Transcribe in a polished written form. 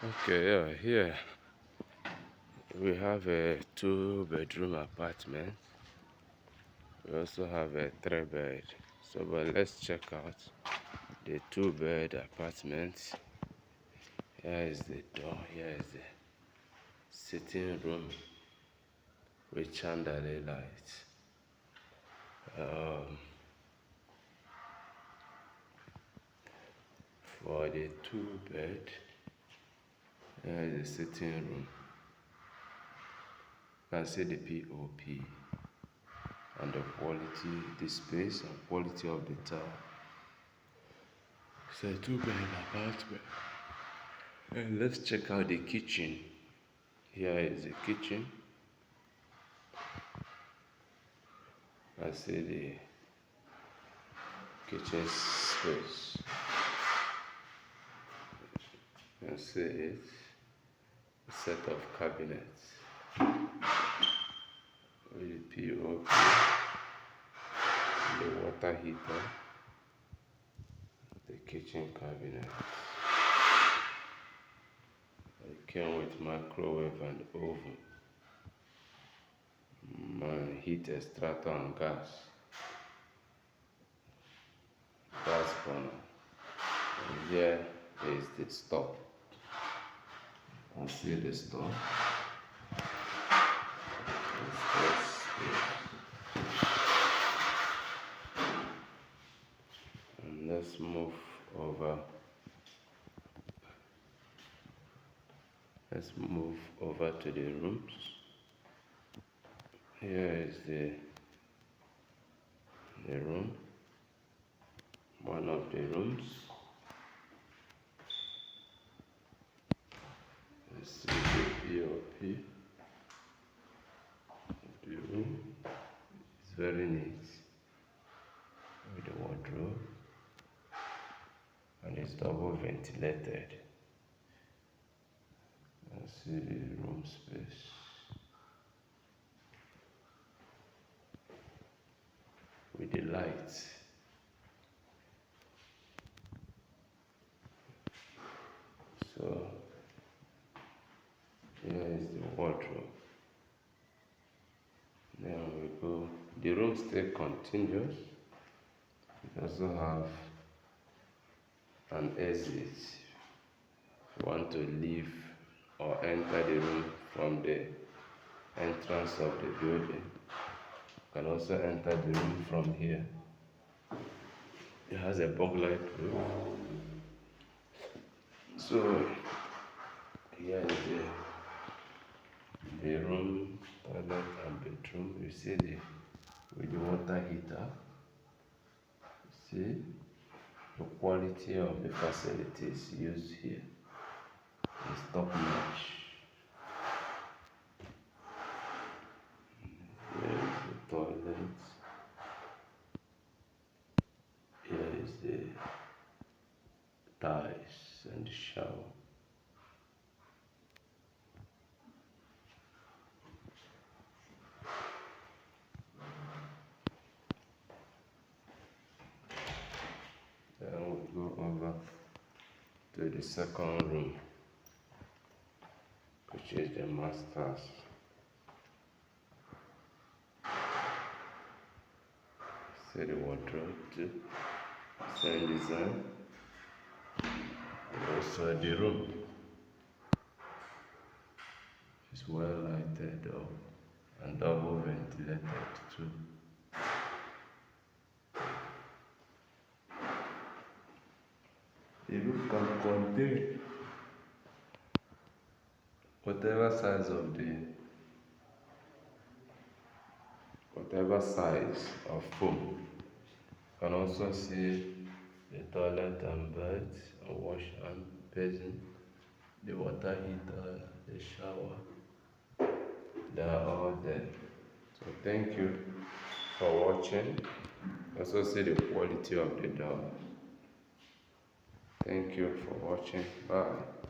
Okay, yeah, here we have a 2-bedroom apartment. We also have a 3-bed. So, but let's check out the 2-bed apartment. Here is the door. Here is the sitting room with chandelier lights. For the 2-bed, here is the sitting room. You can see the POP and the quality, the space and quality of the tile. It's a 2-bed apartment. And let's check out the kitchen. Here is the kitchen. I see the kitchen space. You can see it. A set of cabinets with the POP, the water heater, the kitchen cabinet. It came with microwave and oven, heat extractor and gas burner. And here is the stove. You can see the stove. And let's move over. Let's move over to the rooms. Here is the room, one of the rooms. Let's see the POP. The room is very neat with the wardrobe, and it's double ventilated. Let's see the room space. With the lights. So here is the wardrobe. Then we go. The room stay continuous. We also have an exit. If you want to leave or enter the room from the entrance of the building, you can also enter the room from here. It has a burglar roof. So here is the room, toilet and bedroom. You see with the water heater. See the quality of the facilities used here is top notch. Here is the toilet. Here is the tiles and the shower. Then we go over to the second room, which is the master's. See the wardrobe too, same design. And also the room is well lighted up and double ventilated too. The room can contain whatever size foam. You can also see the toilet and bed and wash and basin, the water heater, the shower. They are all there. So thank you for watching. Also see the quality of the door. Thank you for watching. Bye.